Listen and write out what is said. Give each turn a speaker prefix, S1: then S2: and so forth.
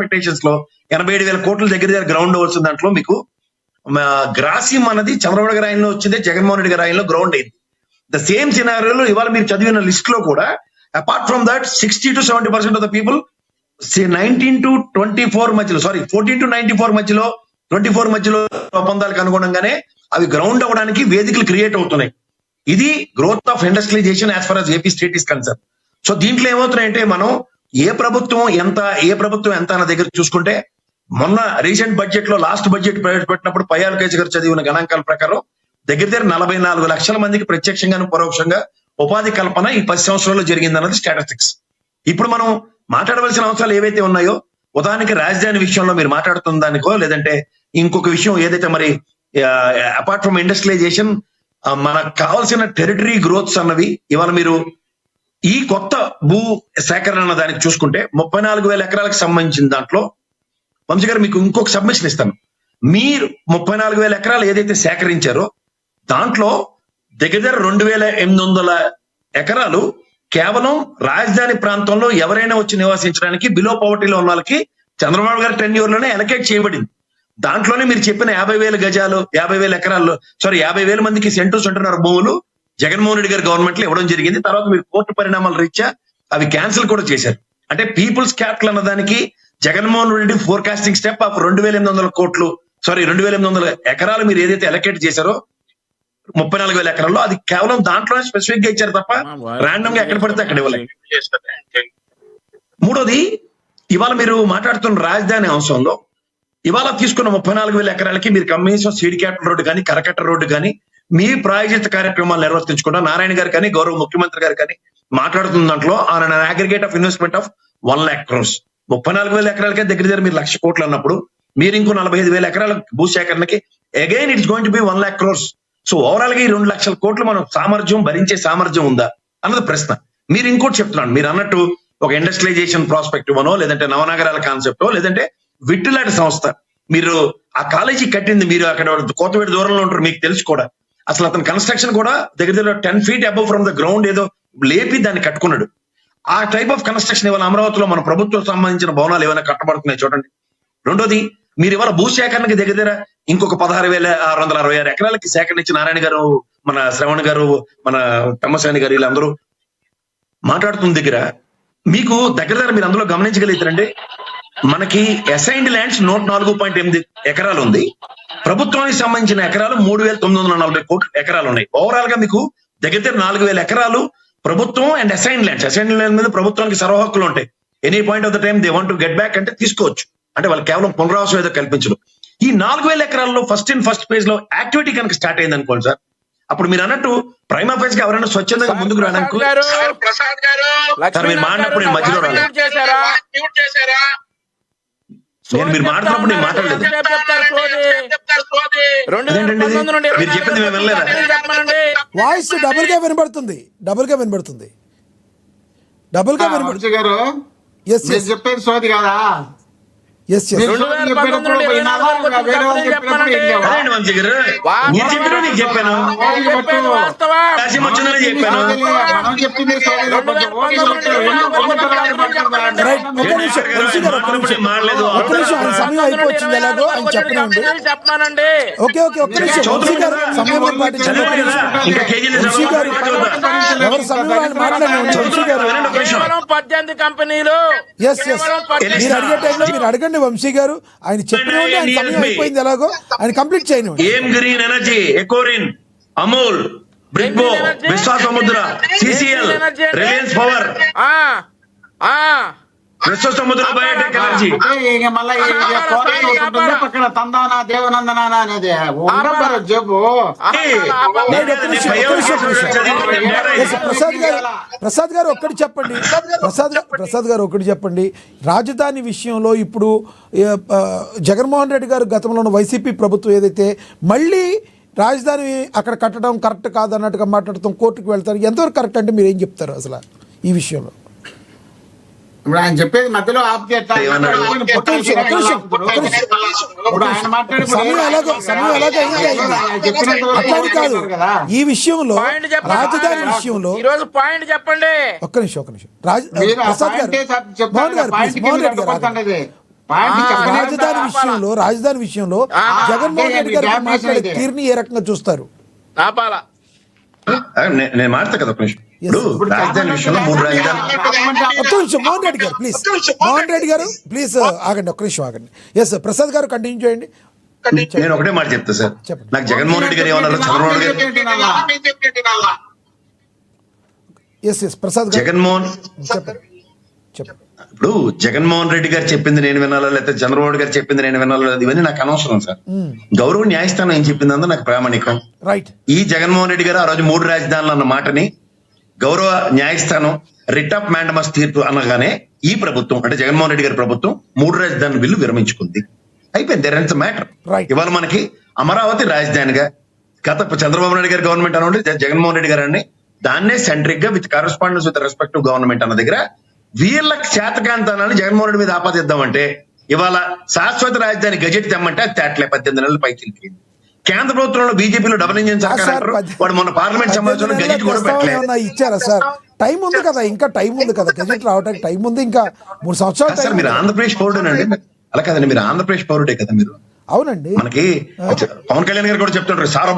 S1: Expectations లో 87,000 కోట్ల దగ్గర గ్రౌండ్ వచ్చిన దాంట్లో మీకు గ్రాసిమ్ అన్నది చంద్రబాబు గారి ఆయనలో వచ్చింది, జగన్మోహన్ రెడ్డి గారి ఆయనలో గ్రౌండ్ అయింది. ద సేమ్ సినారియోలో ఇవాళ మీరు చదివిన లిస్ట్ లో కూడా apart from that 60 to 70% of the people 19 to 24 మధ్యలో, సారీ 14 to 94 మధ్యలో, 24 మధ్యలో ఒప్పందాలకు అనుగుణంగానే అవి గ్రౌండ్ అవ్వడానికి వేదికలు క్రియేట్ అవుతున్నాయి. ఇది growth of industrialization as for as AP state is concern. So దీంట్లో ఏమవుతున్నాయంటే మనం ఏ ప్రభుత్వం ఎంత అన్న దగ్గర చూసుకుంటే మొన్న రీసెంట్ బడ్జెట్ లో లాస్ట్ బడ్జెట్ ప్రవేశపెట్టినప్పుడు పయ్యాల కేసు గారు చదివిన గణాంకాల ప్రకారం దగ్గర 44 లక్షల మందికి ప్రత్యక్షంగాను పరోక్షంగా ఉపాధి కల్పన ఈ 10 సంవత్సరాల్లో జరిగిందన్నది స్టాటిస్టిక్స్. ఇప్పుడు మనం మాట్లాడవలసిన అవసరాలు ఏవైతే ఉన్నాయో, ఉదాహరణకి రాజధాని విషయంలో మీరు మాట్లాడుతున్న దానికో, లేదంటే ఇంకొక విషయం ఏదైతే మరి అపార్ట్ ఫ్రమ్ ఇండస్ట్రియలైజేషన్ మనకు కావాల్సిన టెరిటరీ గ్రోత్స్ అన్నవి ఇవాళ మీరు ఈ కొత్త భూ సేకరణ అన్న దానికి చూసుకుంటే 34,000 ఎకరాలకు సంబంధించిన దాంట్లో వంశీ గారు మీకు ఇంకొక సబ్మిషన్ ఇస్తాను. మీరు 34,000 ఎకరాలు ఏదైతే సేకరించారో దాంట్లో దగ్గర 2,800 ఎకరాలు కేవలం రాజధాని ప్రాంతంలో ఎవరైనా వచ్చి నివాసించడానికి బిలో పవర్టీలో ఉన్న వాళ్ళకి చంద్రబాబు గారి టెన్యూర్ లోనే అలొకేట్ చేయబడింది. దాంట్లోనే మీరు చెప్పిన 50,000 గజాలు, 50,000 ఎకరాల్లో, సారీ 50,000 మందికి సెంటున్నర భూములు జగన్మోహన్ రెడ్డి గారి గవర్నమెంట్ లో ఇవ్వడం జరిగింది. తర్వాత మీరు కోర్టు పరిణామాల రీత్యా అవి క్యాన్సిల్ కూడా చేశారు. అంటే పీపుల్స్ క్యాపిటల్ అన్న దానికి Jaganmohan Reddy forecasting step of 2,800 కోట్లు, సారీ 2,800 ఎకరాలు మీరు ఏదైతే అలొకేట్ చేశారో 34,000 ఎకరాల్లో, అది కేవలం దాంట్లోనే స్పెసిఫిక్ గా ఇచ్చారు తప్ప ర్యాండమ్ గా ఎక్కడ పడితే అక్కడ ఇవ్వలేదు. మూడోది, ఇవాళ మీరు మాట్లాడుతున్న రాజధాని అంశంలో ఇవాళ తీసుకున్న 34,000 ఎకరాలకి మీరు కనీసం సీడ్ క్యాపిటల్ రోడ్డు కానీ, కరకట్ట రోడ్డు కానీ మీ ప్రాయోజిత కార్యక్రమాలు నిర్వర్తించకుండా నారాయణ గారు కానీ, గౌరవ ముఖ్యమంత్రి గారు కానీ మాట్లాడుతున్న దాంట్లో on aggregate of investment of 1 lakh crores, 34,000 ఎకరాలకే దగ్గర మీరు 1,00,000 కోట్లు అన్నప్పుడు మీరు ఇంకో 45,000 ఎకరాల భూ సేకరణకి again it's going to be 1 lakh crores. So overall గా ఈ 2,00,000 కోట్లు మనం భరించే సామర్థ్యం ఉందా అన్నది ప్రశ్న. మీరు ఇంకోటి చెప్తున్నాను, మీరు అన్నట్టు ఒక ఇండస్ట్రియలైజేషన్ ప్రాస్పెక్టివ్ అనో, లేదంటే నవనగరాల కాన్సెప్టో, లేదంటే విట్టులాంటి సంస్థ, మీరు ఆ కాలేజీ కట్టింది మీరు అక్కడ కోతవేడి దూరంలో ఉంటారు, మీకు తెలుసు కూడా. అసలు అతని కన్స్ట్రక్షన్ కూడా దగ్గర 10 feet above from the ground ఏదో లేపి దాన్ని కట్టుకున్నాడు. ఆ టైప్ ఆఫ్ కన్స్ట్రక్షన్ ఇవాళ అమరావతిలో మన ప్రభుత్వం సంబంధించిన భవనాలు ఏమైనా కట్టబడుతున్నాయి చూడండి. రెండోది, మీరు ఇవాళ భూ సేకరణకి దగ్గర ఇంకొక 16,666 ఎకరాలకి సేకరించి నారాయణ గారు, మన శ్రవణ్ గారు, మన తమ్మసాని గారు వీళ్ళందరూ మాట్లాడుతున్న దగ్గర మీకు దగ్గర మీరు అందులో గమనించగలుగుతారండి, మనకి అసైన్డ్ ల్యాండ్స్ 104.8 ఎకరాలు ఉంది. ప్రభుత్వానికి సంబంధించిన ఎకరాలు 3,940 ఎకరాలు ఉన్నాయి. ఓవరాల్ గా మీకు దగ్గర 4,000 ఎకరాలు ప్రభుత్వం అండ్ అసైన్డ్ ల్యాండ్ మీద ప్రభుత్వానికి సర్వ హక్కులు ఉంటాయి. Any point of the time they want to get back అంటే తీసుకోవచ్చు. అంటే వాళ్ళు కేవలం పునరావాసం ఏదో కల్పించడం. ఈ 4,000 ఎకరాల్లో ఫస్ట్ ఫేజ్ లో యాక్టివిటీ కనుక స్టార్ట్ అయింది అనుకోండి సార్, అప్పుడు మీరు అన్నట్టు ప్రైమా ఫేజ్ గా ఎవరైనా స్వచ్ఛందంగా ముందుకు రావడానికి మీరు మాడినప్పుడు నేను మధ్యలో రాలేదు. మీరు మాట్లాడినప్పుడు నేను మాట్లాడలేదు. మీరు చెప్పింది మేము వినలేదా?
S2: వాయిస్ డబుల్ గా వినబడుతుంది.
S3: చెప్పేది సోది కదా.
S1: వంశీ గారు మీరు చెప్పినా నేను చెప్పాను, కాశీం వచ్చిందని చెప్పాను. మాడలేదు.
S2: సమయం అయిపోతుంది, ఎలాగో ఆయన చెప్పనండి. ఓకే ఒక్క నిమిషం వంశీ గారు, సమయం పాటించండి. వంశీ గారు ఎవరు సమయం మాట్లాడండి. వంశీ గారు
S4: 18 కంపెనీలు
S2: మీరు అడిగే టైంలో మీరు అడగండి వంశీ గారు. ఆయన చెప్పినవండి, ఆయన సమయం అయిపోయింది, ఎలాగో ఆయన కంప్లీట్ చేయనివ్వండి.
S1: ఏం గ్రీన్ ఎనర్జీ, ఎకోరిన్, అమూల్, బ్రిగ్బో, Vishwasamudra, CCL, Reliance power, Vishwasamudra biotech energy,
S3: పక్కన తందానా దేవనందనా అనేది జబ్బు.
S2: ప్రసాద్ గారు ఒక్కటి చెప్పండి. ప్రసాద్ గారు ఒక్కటి చెప్పండి. రాజధాని విషయంలో ఇప్పుడు జగన్మోహన్ రెడ్డి గారు గతంలో ఉన్న వైసీపీ ప్రభుత్వం ఏదైతే మళ్ళీ రాజధాని అక్కడ కట్టడం కరెక్ట్ కాదన్నట్టుగా మాట్లాడతాం, కోర్టుకు వెళ్తారు, ఎంతవరకు కరెక్ట్ అంటే మీరు ఏం చెప్తారు అసలు ఈ విషయంలో?
S3: ఇప్పుడు ఆయన చెప్పేది మధ్యలో
S2: కాదు. ఈ విషయంలో రాజధాని విషయంలో
S4: పాయింట్ చెప్పండి.
S2: ఒక్క నిమిషం ప్రసాద్ గారు,
S3: పార్టీ చెప్పలేదు.
S2: రాజధాని విషయంలో జగన్మోహన్ రెడ్డి గారు
S3: డామినేషన్
S2: మాట్లాడే
S3: ఇది.
S2: తీరుని ఏ రకంగా చూస్తారు?
S4: ఆపాల
S1: నేను మాడతా కదా ఒక నిమిషం. ఇప్పుడు రాజధాని విషయంలో 3 రాజధానులు.
S2: ఒక్క నిమిషం మోహన్ రెడ్డి గారు ప్లీజ్, మోహన్ రెడ్డి గారు ప్లీజ్ ఆగండి, ఒక్క నిమిషం ఆగండి. ఎస్ ప్రసాద్ గారు కంటిన్యూ చేయండి.
S1: నేను ఒకటే మాట చెప్తా సార్,
S2: చెప్పండి.
S1: నాకు జగన్మోహన్ రెడ్డి గారు ఏమన్నారు, చంద్రబాబు గారు
S2: ఎస్ ప్రసాద్ గారు
S1: జగన్మోహన్
S2: చెప్పండి చెప్పండి.
S1: ఇప్పుడు జగన్మోహన్ రెడ్డి గారు చెప్పింది నేను వినాలా, లేకపోతే చంద్రబాబు గారు చెప్పింది నేను వినాలా, ఇవన్నీ నాకు అనవసరం సార్. గౌరవ న్యాయస్థానం ఏం చెప్పింది అందరూ నాకు ప్రామాణికం.
S2: రైట్.
S1: ఈ జగన్మోహన్ రెడ్డి గారు ఆ రోజు 3 రాజధానులు అన్న మాటని గౌరవ న్యాయస్థానం రిట్ ఆఫ్ మ్యాండమస్ తీర్పు అనగానే ఈ ప్రభుత్వం అంటే జగన్మోహన్ రెడ్డి గారి ప్రభుత్వం 3 రాజధానుల బిల్లు విరమించుకుంది. అయిపోయింది. There is matter.
S2: Right.
S1: ఇవాళ మనకి అమరావతి రాజధానిగా గత చంద్రబాబు నాయుడు గారి గవర్నమెంట్ అనుకోండి, జగన్మోహన్ రెడ్డి గారు అని దాన్నే సెంట్రిక్ గా with correspondence with respective government అన్న దగ్గర వీళ్ళకి చేతకాంతాలని జగన్మోహన్ రెడ్డి మీద ఆపాదిద్దామంటే ఇవాళ శాశ్వత రాజధాని గజెట్ తెమ్మంటే అది తేట్లే 18 నెలల పైకి వెళ్ళిపోయింది. కేంద్ర ప్రభుత్వంలో బీజేపీలో డబుల్ ఇంజిన్ సర్కార్ అంటారు. వాడు మొన్న పార్లమెంట్ సమావేశంలో గజెట్ కూడా పెట్టలేదు.
S2: ఇచ్చారా సార్? టైం ఉంది కదా, ఇంకా టైం ఉంది కదా, గెజెట్ రావడానికి టైం ఉంది, ఇంకా 3 సంవత్సరాలు
S1: సార్
S2: టైం
S1: మీరు
S2: ఉంది.
S1: ఆంధ్రప్రదేశ్ పౌరుడేనండి? అలా కదండి, మీరు ఆంధ్రప్రదేశ్ పౌరుడే కదా. మీరు
S2: అవునండి.
S1: మనకి పవన్ కళ్యాణ్ గారు కూడా చెప్తుంటారు సార్